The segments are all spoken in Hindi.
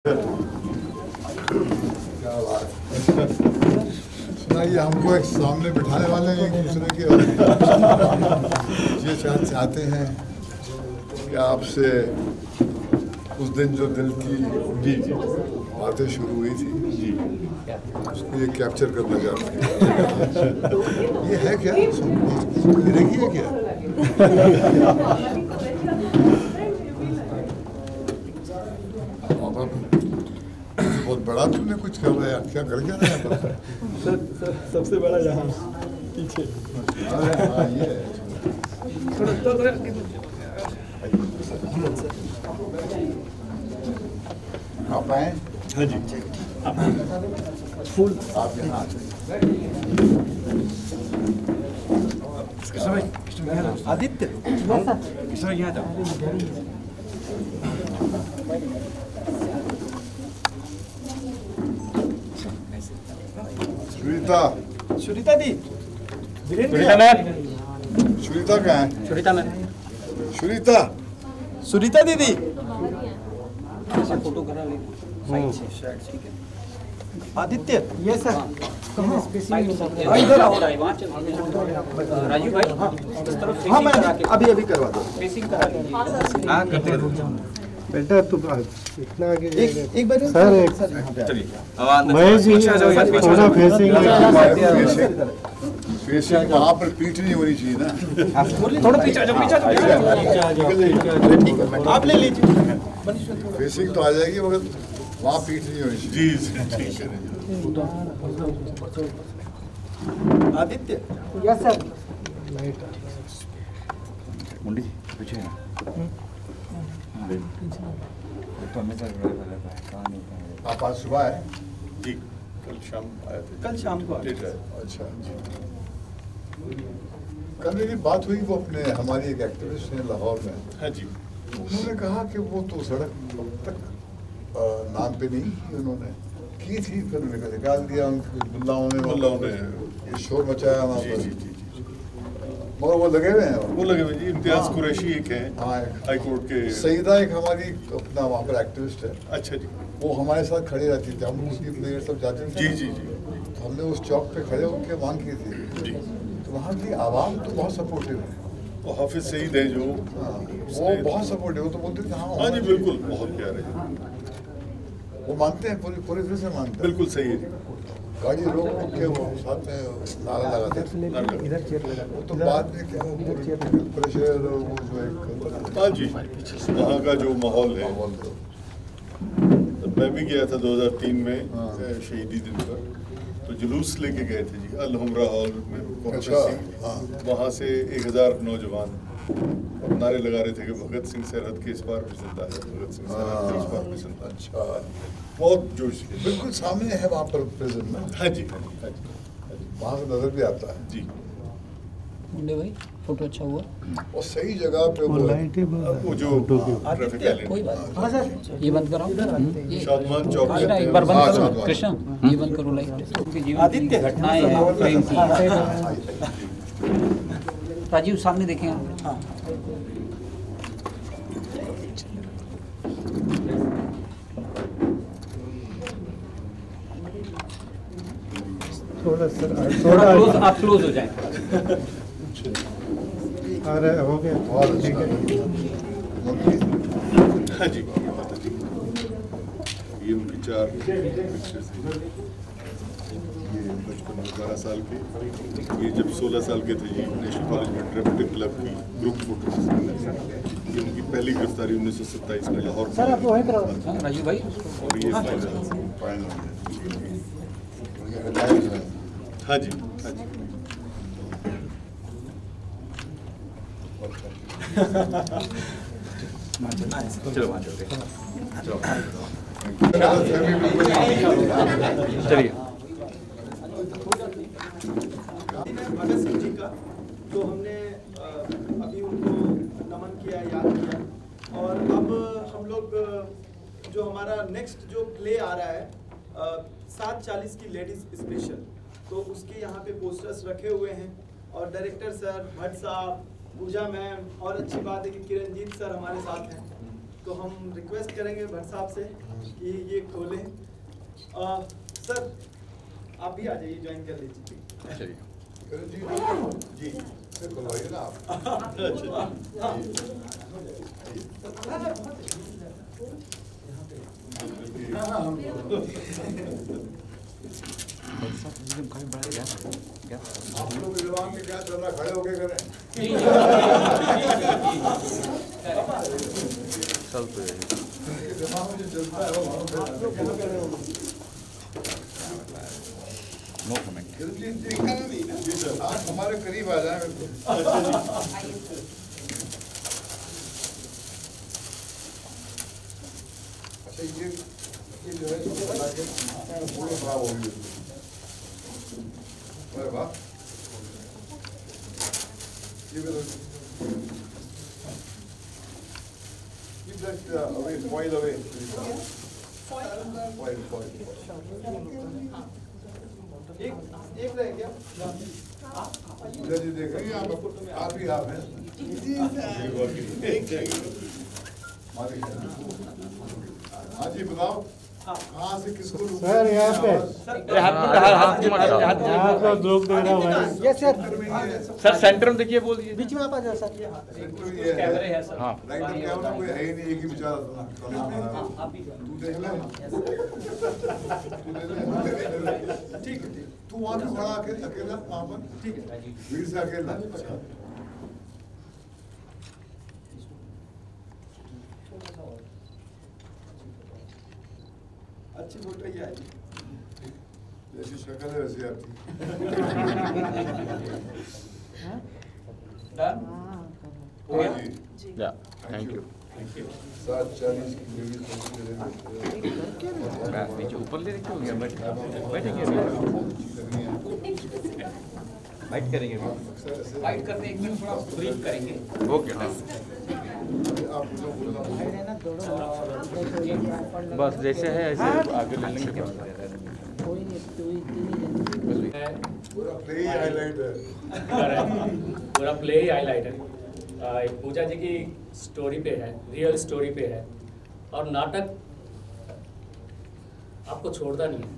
सुनाइए, हमको एक सामने बिठाने वाले हैं एक दूसरे के ये चाहते हैं कि आपसे उस दिन जो दिल की बातें शुरू हुई थी उसको ये कैप्चर करना चाहते हैं। ये है क्या? गिरेगी है क्या? बहुत बड़ा तुमने कुछ कर रहा है, क्या कर क्या रहा है? सबसे बड़ा यहाँ पीछे। हाँ ये आप आए? हाँ जी। फुल आप यहाँ आदित्य यहाँ था। सुनीता दी सुनीता कहाँ है? सुनीता दीदी फोटो करा ले आदित्य ये सर इधर आओ राजू भाई इस तरफ हाँ मैं अभी करवा दो फेसिंग करा लीजिए। हाँ करते बेटा तू इतना आगे एक बार सर चलिए महेश जी थोड़ा फेसिंग फेसिंग वहाँ पर पीठ नहीं होनी चाहिए ना। थोड़ा पीछे आ जाओ आप ले लीजिए। फेसिंग तो आ जाएगी मगर वहाँ पीठ नहीं होनी चाहिए। जी ठीक है। आदित्य यस सर मुंडी जी पीछे है आप आज सुबह आए? जी कल शाम आए थे। कल शाम को अच्छा जी। कल मेरी बात हुई, वो अपने हमारी एक एक्टिविस्ट हैं लाहौर में। हाँ जी। उन्होंने कहा कि वो तो सड़क तक नाम पे नहीं की उन्होंने की थी, फिर उन्होंने निकाल दिया उनके मुल्लाओं ने ये शोर मचाया वहाँ पर। मगर वो लगे हुए हैं, वो लगे हुए जी। इम्तियाज कुरैशी एक है हाई कोर्ट के। सईदा एक हमारी अपना वहाँ पर एक्टिविस्ट है। अच्छा जी। वो हमारे साथ खड़ी रहती थी, हम उसकी प्लेयर सब जाते थे। जी। तो हमने उस चौक पे खड़े होकर मांग की थी। जी। तो वहाँ की आवाम तो बहुत सपोर्टिव है। वो हाफिज सईद है जो वो बहुत सपोर्टिव, वो तो बोलते थे हाँ जी बिल्कुल बहुत प्यारे। वो मानते हैं, पूरी तरह से मानते हैं। बिल्कुल सही है जी। गाड़ी रोक के वो साथ में नारा लगाते थे। इधर चेयर लगा वो तो बाद में क्या वो प्रेशर वो जो एक हाँ जी वहाँ का जो माहौल है। मैं भी गया था 2003 में शहीदी दिन पर, तो जुलूस लेके गए थे जी अल हमरा हॉल में। अच्छा। वहाँ से 1000 नौजवान नारे लगा रहे थे कि भगत सिंह सरहद के इस पार भी जिंदा है, भगत सिंह सरहद के इस पार भी जिंदा है। अच्छा, बहुत जोश है। बिल्कुल सामने है वहाँ पर प्रेजेंट में। हाँ जी। वहाँ से नजर भी आता है जी। मुंडे भाई फोटो अच्छा हुआ और सही जगह पे वो लाइट ही वो जो ट्रैफिक कोई बात हाँ सर ये बंद कराओ शादमान चौक कृष्णा एक बार बंद करो कृष्णा ये बंद करो लाइट क्योंकि जीवन आदित्य की घटनाएं हैं प्रेम की। राजीव सामने देखें आप। थोड़ा सर आप क्लोज हो जाएं। अरे हो गया और ठीक है। हाँ जी ये उनकी 4 पिक्चर्स हैं। ये बचपन में 12 साल के, ये जब 16 साल के थे जी नेशनल कॉलेज में ड्रामेटिक क्लब की ग्रुप फोटो। ये उनकी पहली गिरफ्तारी 1927 में लाहौर में। सर आप वहीं पर राजू भाई और ये फाइनल। हाँ जी हाँ जी। चलो वहाँ चलते हैं। चलिए। भगत सिंह जी का जो हमने अभी उनको नमन किया, याद किया, और अब हम लोग जो हमारा नेक्स्ट जो प्ले आ रहा है 7:40 की लेडीज स्पेशल, तो उसके यहाँ पे पोस्टर्स रखे हुए हैं और डायरेक्टर सर, भट्ट साहब, पूजा मैम, और अच्छी बात है कि किरणजीत सर हमारे साथ हैं, तो हम रिक्वेस्ट करेंगे भट्ट साहब से कि ये खोलें। सर आप भी आ जाइए, ज्वाइन कर लीजिए। चलिए जी से खुलवाइए ना आप। आप लोग विद्वान के क्या चल रहा, खड़े होके करें। चलते दिमाग में जो चलता है वो नो कमेंट। जी सर, आप हमारे करीब आ जाए। अच्छा ये जो है इसको बना के पूरा खराब हो गई। अरे वाह, ये भी keep that away, foil away. Foil. एक रह गया। जी देख रही हैं आप ही आप हैं। हाँ जी बताओ, कहाँ से किसको? सर यहाँ पे यहाँ पे लोग दे रहा हूँ। Yes sir. सर सेंटर में देखिए, बोल दीजिए। बीच में आप आ जाओ सर। कैमरे हैं सर। हाँ राइटर कैमरा कोई है ही नहीं, एक ही बेचारा तू देख ले, ठीक है। तू वहाँ पे खड़ा अकेला वहाँ पर, ठीक है। भीड़ से अकेला। अच्छी फोटो ही आई। जैसी शक्ल है वैसी आपकी। डन। हाँ जी, या थैंक यू। 7:40 की लेडीज नीचे ऊपर ले रखे हो गया, बैठेंगे वाइट करेंगे फाइट करते एक मिनट थोड़ा ब्रीफ करेंगे। ओके आप बस जैसे है ऐसे आगे ले लेंगे। पूरा प्ले ही हाईलाइट है। पूरा प्ले ही हाईलाइट है। पूजा जी की स्टोरी पे है, रियल स्टोरी पे है, और नाटक आपको छोड़ता नहीं है।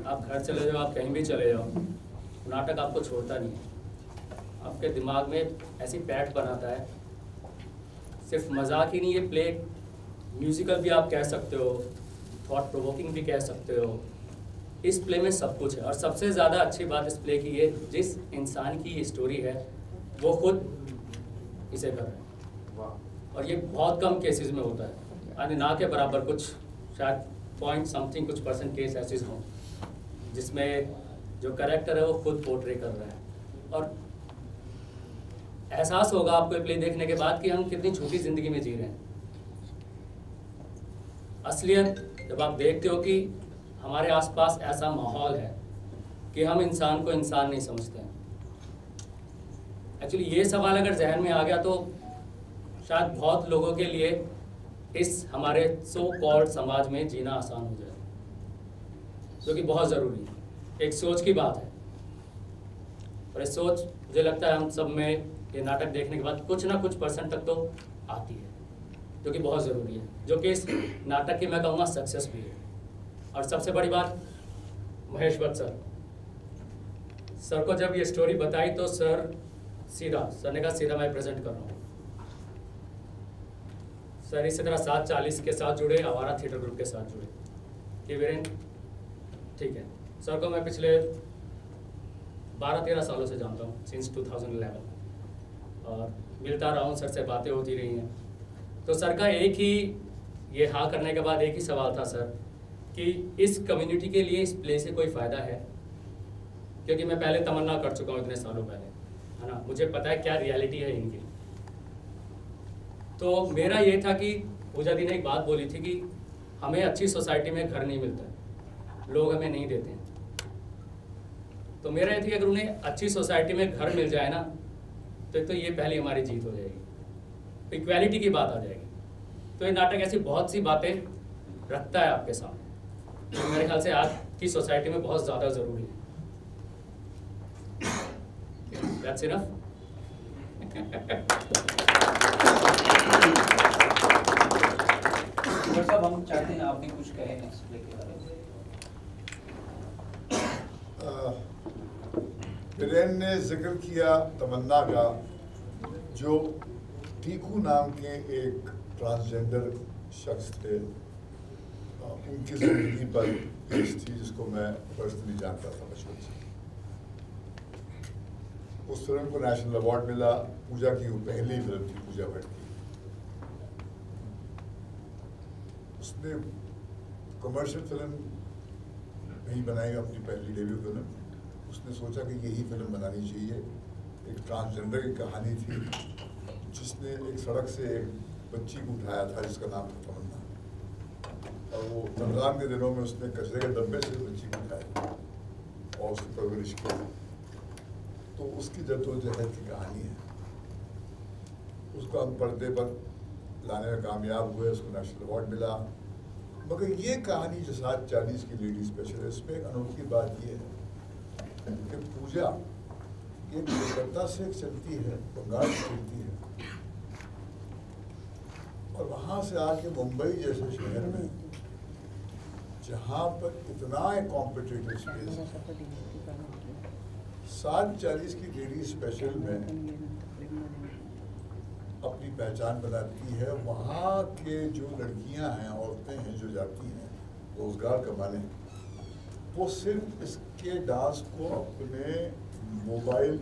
आप घर चले जाओ, आप कहीं भी चले जाओ, नाटक आपको छोड़ता नहीं है। आपके दिमाग में ऐसी पैठ बनाता है। सिर्फ मजाक ही नहीं, ये प्ले म्यूजिकल भी आप कह सकते हो, थॉट प्रोवोकिंग भी कह सकते हो। इस प्ले में सब कुछ है, और सबसे ज़्यादा अच्छी बात इस प्ले की ये, जिस इंसान की ये स्टोरी है वो खुद इसे कर रहे हैं, और ये बहुत कम केसेस में होता है, यानी ना के बराबर, कुछ शायद पॉइंट समथिंग कुछ % केस ऐसे हों जिसमें जो कैरेक्टर है वो खुद पोर्ट्रे कर रहा है। और एहसास होगा आपको ये प्ले देखने के बाद कि हम कितनी छोटी ज़िंदगी में जी रहे हैं। असलियत जब आप देखते हो कि हमारे आसपास ऐसा माहौल है कि हम इंसान को इंसान नहीं समझते हैं। एक्चुअली ये सवाल अगर जहन में आ गया तो शायद बहुत लोगों के लिए इस हमारे सो कॉल्ड समाज में जीना आसान हो जाए, जो कि बहुत ज़रूरी है। एक सोच की बात है, और इस सोच मुझे लगता है हम सब में ये नाटक देखने के बाद कुछ ना कुछ % तक तो आती है, जो कि बहुत ज़रूरी है, जो कि इस नाटक की मैं कहूँगा सक्सेस भी है। और सबसे बड़ी बात, महेश भट्ट सर को जब ये स्टोरी बताई तो सर ने कहा सीधा मैं प्रेजेंट कर रहा हूँ। सर इसी तरह 7:40 के साथ जुड़े, आवारा थिएटर ग्रुप के साथ जुड़े कि वीरेन ठीक है। सर को मैं पिछले 12-13 सालों से जानता हूँ, सिंस 2011, और मिलता रहा हूँ, सर से बातें होती रही हैं। तो सर का एक ही, ये हाँ करने के बाद एक ही सवाल था सर, कि इस कम्युनिटी के लिए इस प्ले से कोई फ़ायदा है? क्योंकि मैं पहले तमन्ना कर चुका हूँ इतने सालों पहले, है ना, मुझे पता है क्या रियलिटी है इनकी। तो मेरा ये था कि पूजा दी ने एक बात बोली थी कि हमें अच्छी सोसाइटी में घर नहीं मिलता है, लोग हमें नहीं देते हैं। तो मेरा ये था कि अगर उन्हें अच्छी सोसाइटी में घर मिल जाए ना, तो ये पहली हमारी जीत हो जाएगी, इक्वालिटी की बात आ जाएगी। तो ये नाटक ऐसी बहुत सी बातें रखता है आपके सामने, तो मेरे ख्याल से आज की सोसाइटी में बहुत ज़्यादा ज़रूरी है। That's enough? डॉक्टर साहब हम चाहते हैं आप भी कुछ कहें नेक्स्ट प्ले के बारे में। वीरेन ने जिक्र किया तमन्ना का, जो टीकू नाम के एक ट्रांसजेंडर शख्स थे, उनकी जिंदगी पर पेश थी, जिसको मैं पर्सनली जानता था बचपन से। उस फिल्म को नेशनल अवार्ड मिला। पूजा की वो पहली फिल्म थी, पूजा भट्ट की। उसने कमर्शियल फिल्म नहीं बनाई, अपनी पहली डेब्यू फिल्म। उसने सोचा कि यही फिल्म बनानी चाहिए। एक ट्रांसजेंडर की कहानी थी, जिसने एक सड़क से एक बच्ची को उठाया था जिसका नाम था तमन्ना, और वो रमजान के दिनों में उसने कचरे के डब्बे से बच्ची को उठाया और उसकी परवरिश की। तो उसकी जद्दोजहद की कहानी है। उसको हम पर्दे पर लाने में कामयाब हुए, उसको नेशनल अवार्ड मिला। मगर ये कहानी जो 740 की लेडी स्पेशल है, इसमें एक अनोखी बात ये है कि पूजा ये कोलकाता से चलती है, बंगाल से चलती है, और वहाँ से आके मुंबई जैसे शहर में, जहाँ पर इतना एक कॉम्पिटिटिव स्पेस है, 740 की लेडी स्पेशल में अपनी पहचान बनाती है। वहाँ के जो लड़कियाँ हैं, औरतें हैं जो जाती हैं रोजगार कमाने, वो सिर्फ इसके डांस को अपने मोबाइल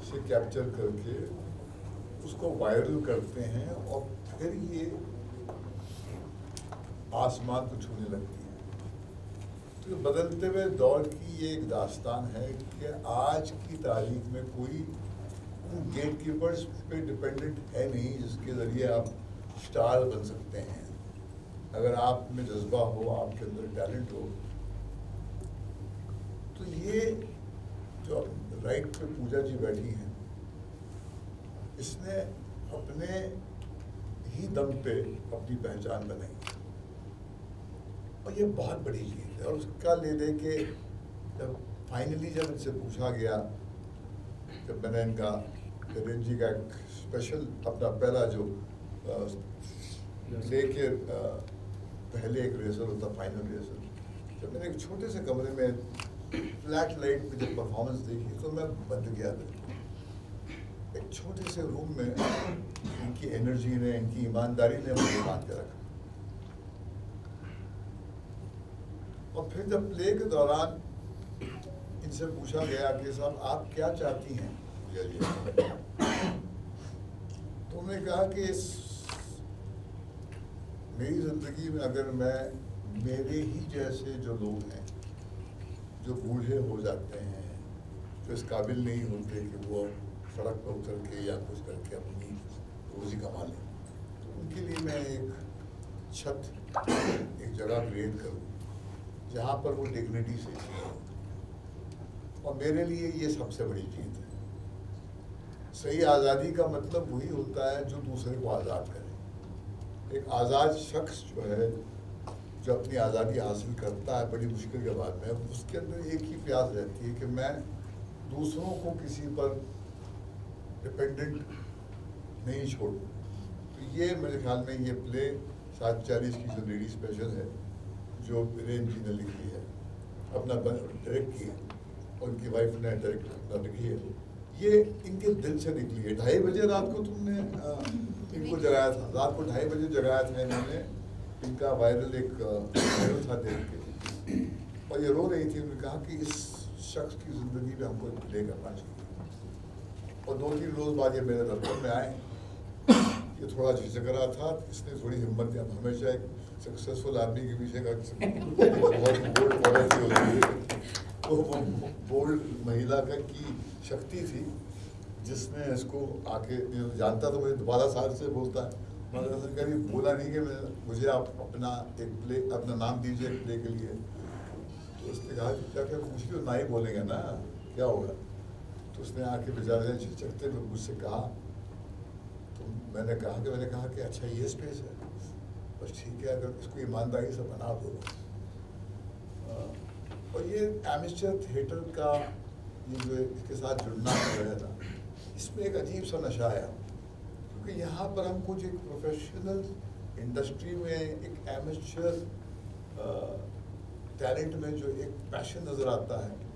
से कैप्चर करके उसको वायरल करते हैं, और फिर ये आसमान को छूने लगती है। तो बदलते हुए दौर की ये एक दास्तान है कि आज की तारीख में कोई गेट कीपर्स पे डिपेंडेंट है नहीं, जिसके ज़रिए आप स्टार बन सकते हैं। अगर आप में जज्बा हो, आपके अंदर टैलेंट हो, तो ये जो राइट पे पूजा जी बैठी हैं, इसने अपने ही दम पे अपनी पहचान बनाई, और ये बहुत बड़ी चीज़ है। और उसका ले दे के जब फाइनली जब इनसे पूछा गया, जब मैंने इनका वीरेन जी का एक स्पेशल अपना पहला जो लेके पहले एक रिहर्सल होता, फाइनल रिहर्सल, जब मैंने एक छोटे से कमरे में फ्लैट लाइट में जब परफॉर्मेंस देखी, तो मैं बंद गया था। एक छोटे से रूम में इनकी एनर्जी ने, इनकी ईमानदारी ने मुझे बांध के रखा। और फिर जब प्ले के दौरान इनसे पूछा गया कि साहब आप क्या चाहती हैं पूजा जी, तो उन्होंने कहा कि मेरी जिंदगी में अगर मैं मेरे ही जैसे जो लोग हैं, जो बूढ़े हो जाते हैं, जो इस काबिल नहीं होते कि वो सड़क पर उतर के या कुछ करके अपनी रोजी कमा लें, तो उनके लिए मैं एक छत, एक जगह क्रिएट करूँ जहाँ पर वो डिग्निटी से जिए। और मेरे लिए ये सबसे बड़ी चीज़ है। सही आज़ादी का मतलब वही होता है जो दूसरे को आज़ाद करे। एक आज़ाद शख्स जो है, जो अपनी आज़ादी हासिल करता है बड़ी मुश्किल के बाद में, उसके अंदर एक ही प्यास रहती है कि मैं दूसरों को किसी पर डिपेंडेंट नहीं छोड़ूं। तो ये मेरे ख्याल में ये प्ले 740 की जो लेडी स्पेशल है, जो वीरेन जी ने लिखी है, अपना डायरेक्ट की है, और उनकी वाइफ ने डायरेक्ट अपना लिखी है, ये इनके दिल से निकली है। 2:30 बजे रात को तुमने इनको जगाया था, रात को 2:30 बजे जगाया था इन्होंने। इनका वायरल एक वीडियो था देख के, और ये रो रही थी। उन्होंने कहा कि इस शख्स की ज़िंदगी में हमको प्ले करना चाहिए। और 2-3 रोज़ बाद ये मेरे दफ्तर में आए। ये थोड़ा झिझक रहा था, इसने थोड़ी हिम्मत दी। हमेशा एक सक्सेसफुल आदमी के पीछे का बहुत बोल्ड क्वालिटी होती है, तो वो बोल्ड महिला का की शक्ति थी, जिसने इसको आके जानता तो मुझे 12 साल से बोलता है, मगर कभी बोला नहीं कि मुझे आप अपना एक प्ले, अपना नाम दीजिए एक प्ले के लिए। तो उसने कहा कि क्या क्या पूछ लो, ना ही बोलेंगे ना, क्या होगा। तो उसने आके बेचारे झिझकते हुए मुझसे कहा, तो मैंने कहा कि अच्छा ये स्पेस है, बस ठीक है, अगर इसको ईमानदारी से बना दो। और ये एमेच्योर थिएटर का ये जो इसके साथ जुड़ना है ना, इसमें एक अजीब सा नशा है, क्योंकि यहाँ पर हम कुछ एक प्रोफेशनल इंडस्ट्री में एक एमेच्योर टैलेंट में जो एक पैशन नजर आता है